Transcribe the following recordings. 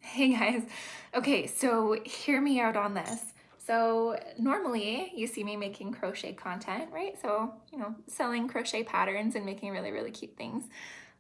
Hey guys. Okay, so hear me out on this. So normally you see me making crochet content, right? So, selling crochet patterns and making really, really cute things.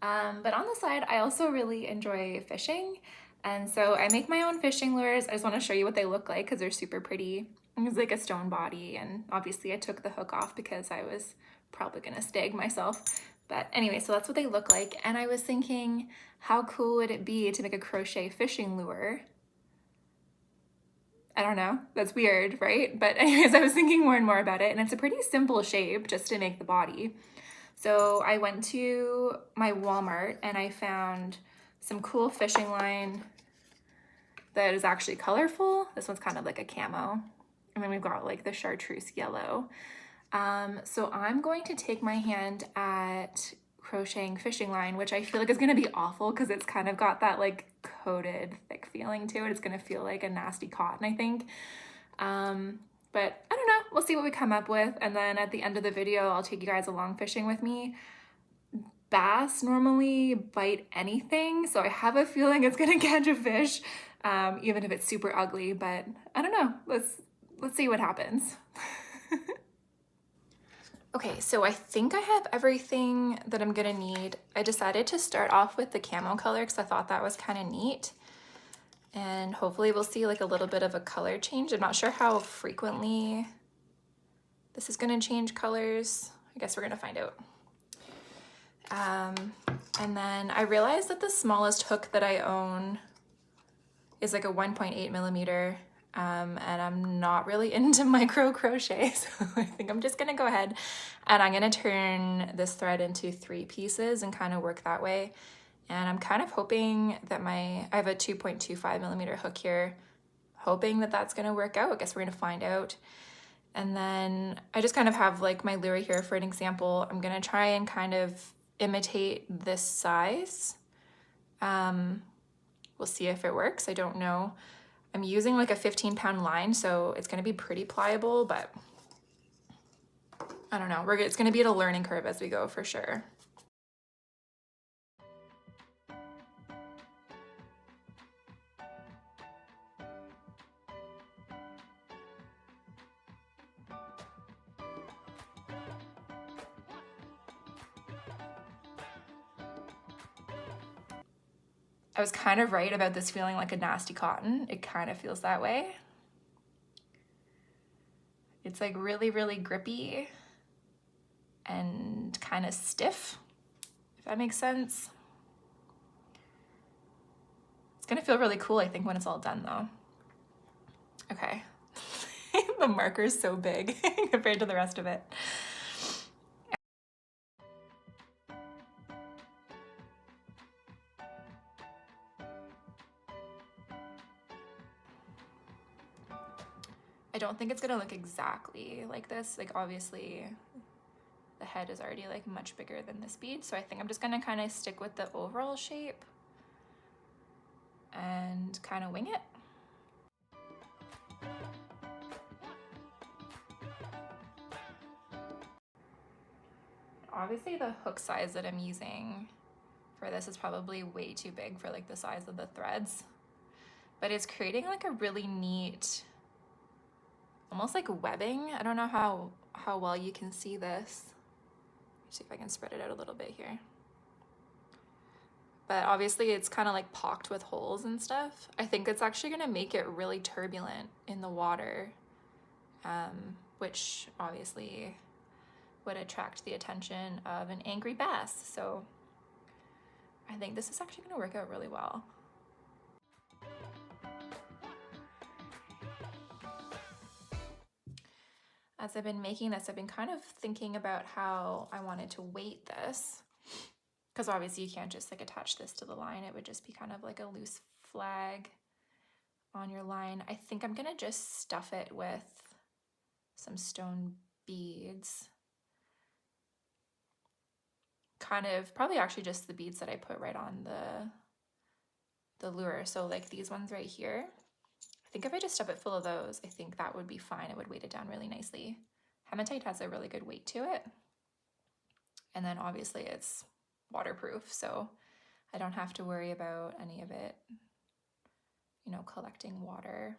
But on the side, I also really enjoy fishing. And so I make my own fishing lures. I just want to show you what they look like because they're super pretty. It's like a stone body, and obviously I took the hook off because I was probably gonna stag myself. But anyway, so that's what they look like. And I was thinking, how cool would it be to make a crochet fishing lure? I don't know, that's weird, right? But anyways, I was thinking more and more about it, and it's a pretty simple shape just to make the body. So I went to my Walmart and I found some cool fishing line that is actually colorful. This one's kind of like a camo. And then we've got like the chartreuse yellow. So I'm going to take my hand at crocheting fishing line, which I feel like is going to be awful because it's kind of got that like coated thick feeling to it. It's going to feel like a nasty cotton, I think. But I don't know, we'll see what we come up with. And then at the end of the video, I'll take you guys along fishing with me. Bass normally bite anything, so I have a feeling it's gonna catch a fish, even if it's super ugly, but I don't know. Let's see what happens. Okay, so I think I have everything that I'm gonna need. I decided to start off with the camo color because I thought that was kind of neat. And hopefully we'll see like a little bit of a color change. I'm not sure how frequently this is gonna change colors. I guess we're gonna find out. And then I realized that the smallest hook that I own is like a 1.8 millimeter. And I'm not really into micro crochet, so I think I'm just gonna go ahead and I'm gonna turn this thread into 3 pieces and kind of work that way. And I'm kind of hoping that I have a 2.25 millimeter hook here, hoping that that's gonna work out. I guess we're gonna find out. And then I just kind of have like my lure here for an example. I'm gonna try and kind of imitate this size. We'll see if it works. I don't know. I'm using like a 15-pound line, so it's gonna be pretty pliable, but I don't know. It's gonna be at a learning curve as we go for sure. I was kind of right about this feeling like a nasty cotton. It kind of feels that way. It's like really, really grippy and kind of stiff, if that makes sense. It's gonna feel really cool, I think, when it's all done though. Okay. The marker's so big compared to the rest of it. I don't think it's gonna look exactly like this. Like obviously the head is already like much bigger than this bead. So I think I'm just gonna kind of stick with the overall shape and kind of wing it. Obviously the hook size that I'm using for this is probably way too big for like the size of the threads, but it's creating like a really neat, almost like webbing. I don't know how well you can see this. Let's see if I can spread it out a little bit here. But obviously it's kind of like pocked with holes and stuff. I think it's actually gonna make it really turbulent in the water, which obviously would attract the attention of an angry bass. So I think this is actually gonna work out really well. As I've been making this, I've been kind of thinking about how I wanted to weight this, because obviously you can't just like attach this to the line. It would just be kind of like a loose flag on your line. I think I'm gonna just stuff it with some stone beads. Kind of, probably actually just the beads that I put right on the lure. So like these ones right here. I think if I just stuff it full of those, I think that would be fine. It would weight it down really nicely. Hematite has a really good weight to it. And then obviously it's waterproof, so I don't have to worry about any of it you know, collecting water.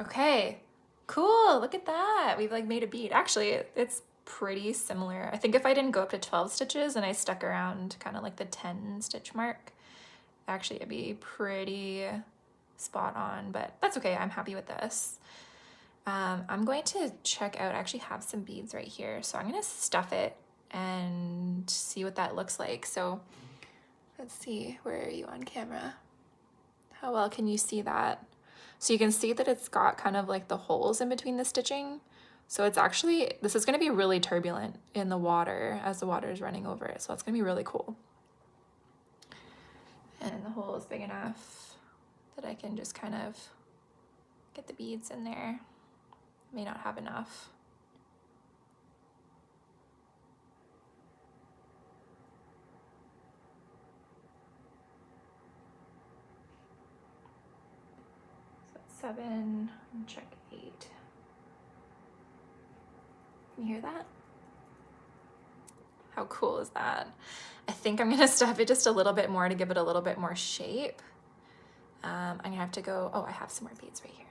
Okay, cool, look at that. We've like made a bead. Actually, it's pretty similar. I think if I didn't go up to 12 stitches and I stuck around kind of like the 10 stitch mark, actually it'd be pretty spot on, but that's okay. I'm happy with this. I'm going to check out, I actually have some beads right here. So I'm going to stuff it and see what that looks like. So let's see, where are you on camera? How well can you see that? So you can see that it's got kind of like the holes in between the stitching. So it's actually, this is going to be really turbulent in the water as the water is running over it. So it's going to be really cool. And the hole is big enough that I can just kind of get the beads in there. May not have enough. So that's 7, and check 8. Can you hear that? How cool is that? I think I'm gonna stuff it just a little bit more to give it a little bit more shape. I'm gonna have to go, oh, I have some more beads right here.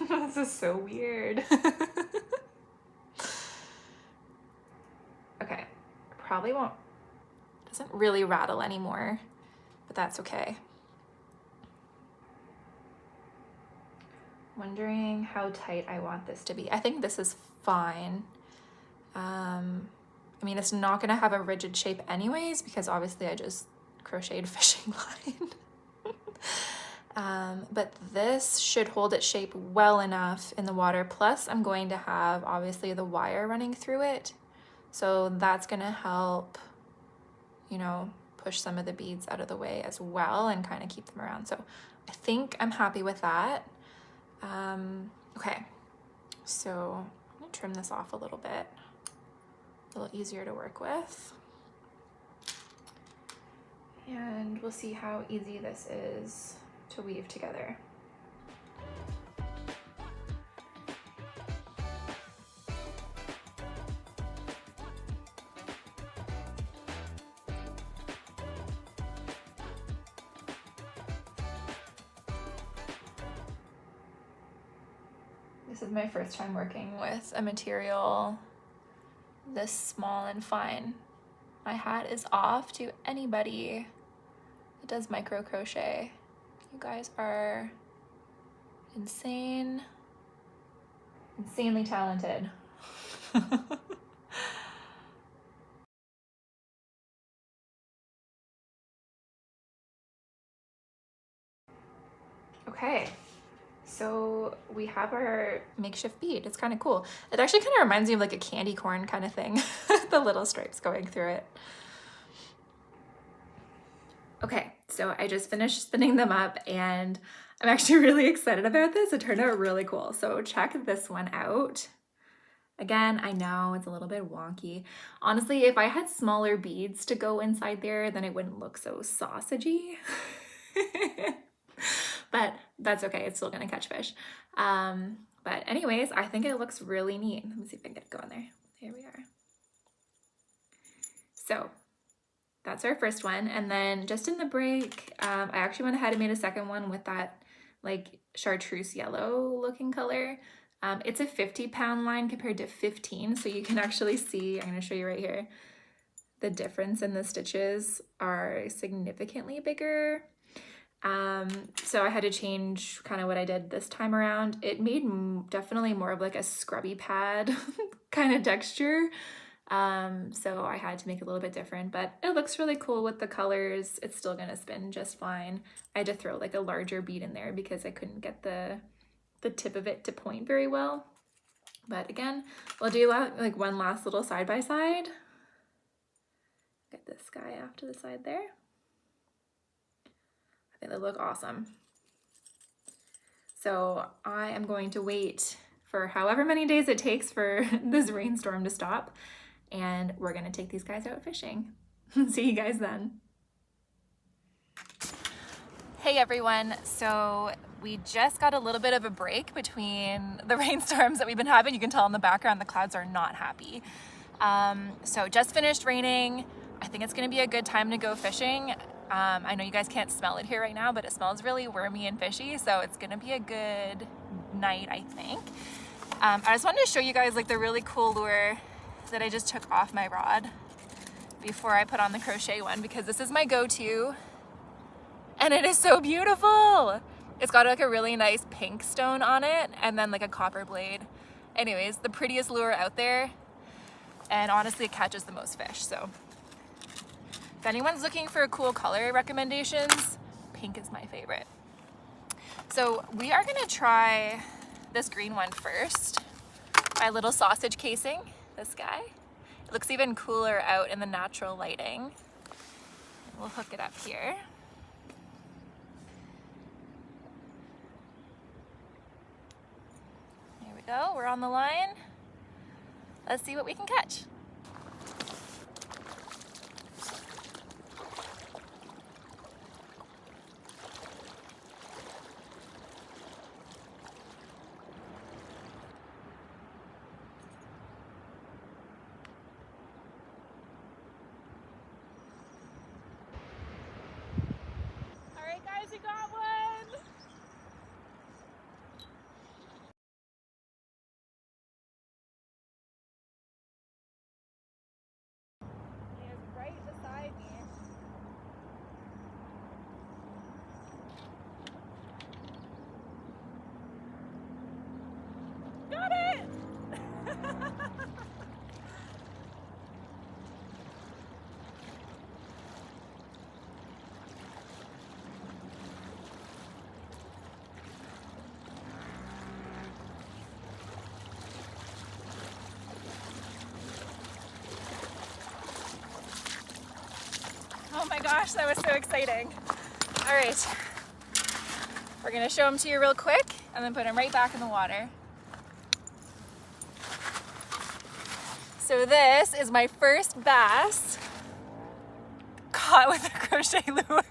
This is so weird. Okay, probably won't, doesn't really rattle anymore, but that's okay. Wondering how tight I want this to be. I think this is fine. I mean, it's not gonna have a rigid shape anyways, because obviously I just crocheted fishing line. But this should hold its shape well enough in the water. Plus I'm going to have obviously the wire running through it. So that's gonna help, you know, push some of the beads out of the way as well and kind of keep them around. So I think I'm happy with that. Okay, so I'm gonna trim this off a little bit, a little easier to work with. And we'll see how easy this is to weave together. This is my first time working with a material this small and fine. My hat is off to anybody that does micro crochet. You guys are insanely talented. Okay, so we have our makeshift bead. It's kind of cool. It actually kind of reminds me of like a candy corn kind of thing, the little stripes going through it. Okay, so I just finished spinning them up and I'm actually really excited about this. It turned out really cool. So check this one out. Again, I know it's a little bit wonky. Honestly, if I had smaller beads to go inside there, then it wouldn't look so sausagey. But that's okay, it's still gonna catch fish. But anyways, I think it looks really neat. Let me see if I can get it going there. Here we are. So that's our first one. And then just in the break, I actually went ahead and made a second one with that like chartreuse yellow looking color. It's a 50-pound line compared to 15. So you can actually see, I'm gonna show you right here, the difference in the stitches are significantly bigger. So I had to change kind of what I did this time around. It made definitely more of like a scrubby pad kind of texture. So I had to make it a little bit different, but it looks really cool with the colors. It's still gonna spin just fine. I had to throw like a larger bead in there because I couldn't get the tip of it to point very well. But again, we'll do like one last little side by side. Get this guy off to the side there. I think they look awesome. So I am going to wait for however many days it takes for this rainstorm to stop, and we're gonna take these guys out fishing. See you guys then. Hey everyone, so we just got a little bit of a break between the rainstorms that we've been having. You can tell in the background the clouds are not happy. So just finished raining. I think it's gonna be a good time to go fishing. I know you guys can't smell it here right now, but it smells really wormy and fishy, so it's gonna be a good night, I think. I just wanted to show you guys like the really cool lure that I just took off my rod before I put on the crochet one, because this is my go-to and it is so beautiful. It's got like a really nice pink stone on it and then like a copper blade. Anyways, the prettiest lure out there, and honestly it catches the most fish. So if anyone's looking for cool color recommendations, pink is my favorite. So we are gonna try this green one first. My little sausage casing, this guy. It looks even cooler out in the natural lighting. We'll hook it up here. There we go, we're on the line. Let's see what we can catch. We got one! He is right beside me. Got it! Oh my gosh, that was so exciting. All right, we're gonna show them to you real quick and then put them right back in the water. So this is my first bass caught with a crochet lure.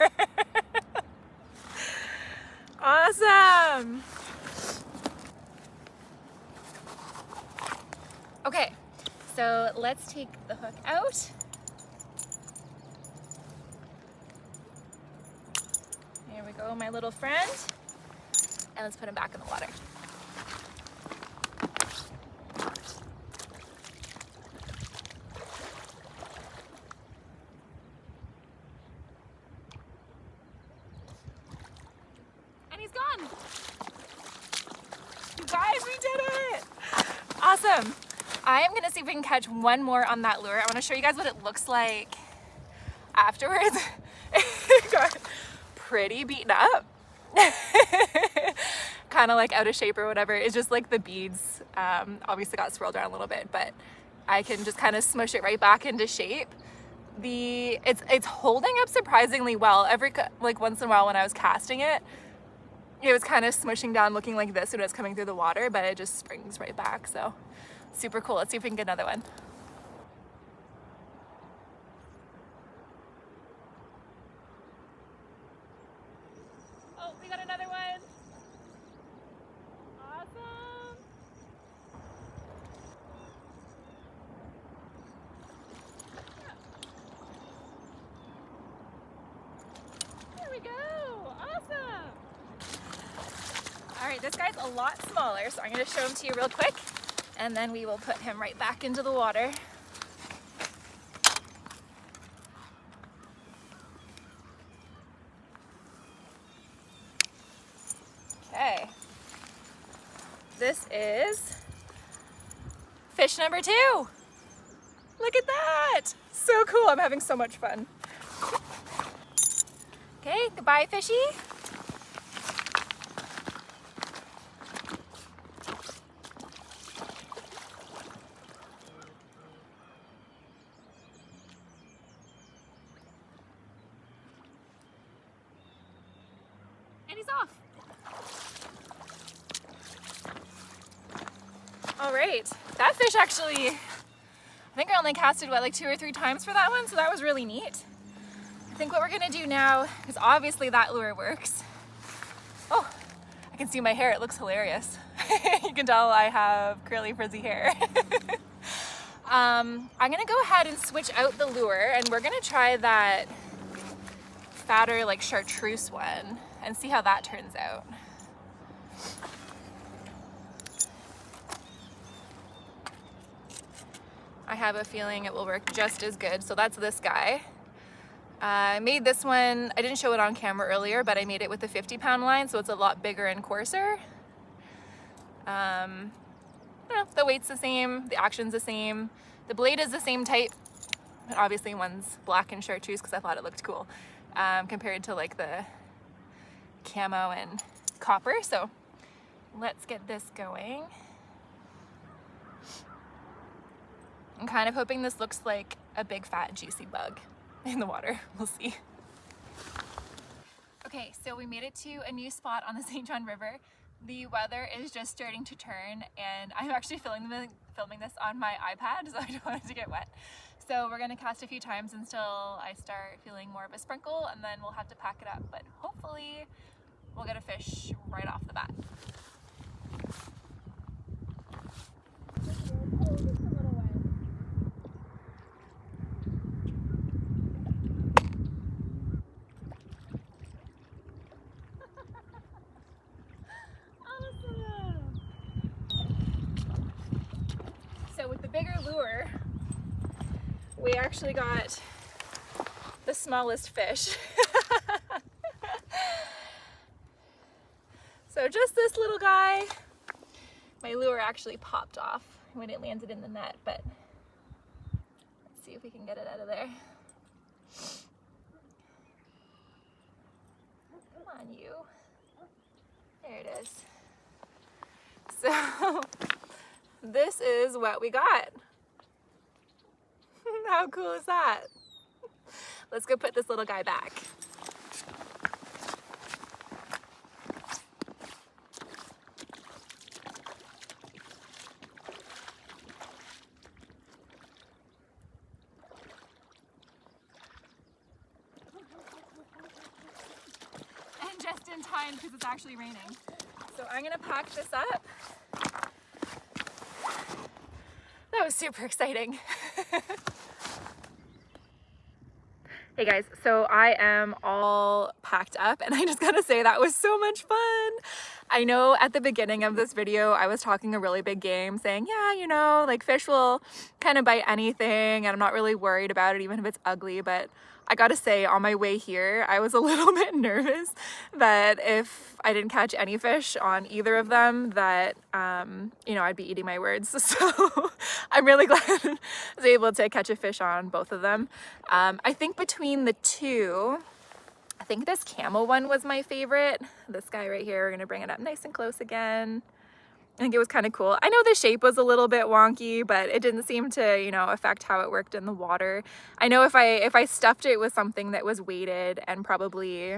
Awesome. Okay, so let's take the hook out. Here we go, my little friend. And let's put him back in the water. And he's gone. You guys, we did it. Awesome. I am gonna see if we can catch one more on that lure. I wanna show you guys what it looks like afterwards. It got pretty beaten up. Kind of like out of shape or whatever. It's just like the beads obviously got swirled around a little bit, but I can just kind of smush it right back into shape. It's holding up surprisingly well. Every like once in a while when I was casting it, it was kind of smushing down looking like this when it was coming through the water, but it just springs right back. So super cool. Let's see if we can get another one. Oh, we got another one. Awesome. There we go. Awesome. All right, this guy's a lot smaller, so I'm going to show him to you real quick, and then we will put him right back into the water. Okay. This is fish number 2. Look at that. So cool. I'm having so much fun. Okay, goodbye, fishy. And he's off. All right, that fish actually, I think I only casted what, like 2 or 3 times for that one, so that was really neat. I think what we're gonna do now is obviously that lure works. Oh, I can see my hair, it looks hilarious. You can tell I have curly frizzy hair. I'm gonna go ahead and switch out the lure and we're gonna try that fatter like chartreuse one and see how that turns out. I have a feeling it will work just as good. So that's this guy. I made this one, I didn't show it on camera earlier, but I made it with the 50-pound line, so it's a lot bigger and coarser. You know, the weight's the same, the action's the same, the blade is the same type. Obviously one's black and chartreuse because I thought it looked cool, compared to like the camo and copper. So let's get this going. I'm kind of hoping this looks like a big fat juicy bug in the water. We'll see. Okay, so we made it to a new spot on the St. John River. The weather is just starting to turn and I'm actually filming this on my iPad, so I don't want it to get wet. So we're gonna cast a few times until I start feeling more of a sprinkle and then we'll have to pack it up. But hopefully we'll get a fish right off the bat. So with the bigger lure, we actually got the smallest fish. So just this little guy. My lure actually popped off when it landed in the net, but let's see if we can get it out of there. Come on, you. There it is. So this is what we got. How cool is that? Let's go put this little guy back. And just in time because it's actually raining. So I'm gonna pack this up. That was super exciting. Hey guys, so I am all packed up and I just gotta say that was so much fun. I know at the beginning of this video I was talking a really big game saying, yeah, you know, like fish will kind of bite anything and I'm not really worried about it even if it's ugly, but I gotta say on my way here I was a little bit nervous that if I didn't catch any fish on either of them that you know, I'd be eating my words. So I'm really glad I was able to catch a fish on both of them. I think between the two, I think this camel one was my favorite. This guy right here, we're gonna bring it up nice and close again. I think it was kind of cool. I know the shape was a little bit wonky, but it didn't seem to, you know, affect how it worked in the water. I know if I stuffed it with something that was weighted and probably,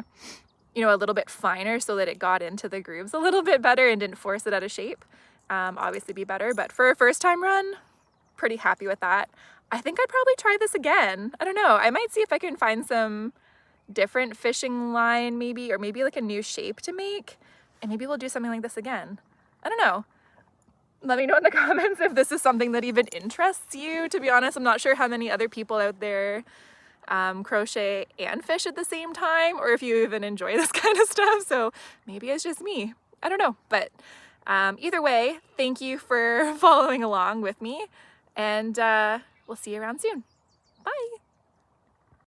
you know, a little bit finer so that it got into the grooves a little bit better and didn't force it out of shape, obviously be better. But for a first time run, pretty happy with that. I think I'd probably try this again. I don't know. I might see if I can find some different fishing line maybe, or maybe like a new shape to make, and maybe we'll do something like this again. I don't know. Let me know in the comments if this is something that even interests you. To be honest, I'm not sure how many other people out there crochet and fish at the same time, or if you even enjoy this kind of stuff. So maybe it's just me. I don't know. But either way, thank you for following along with me, and we'll see you around soon. Bye.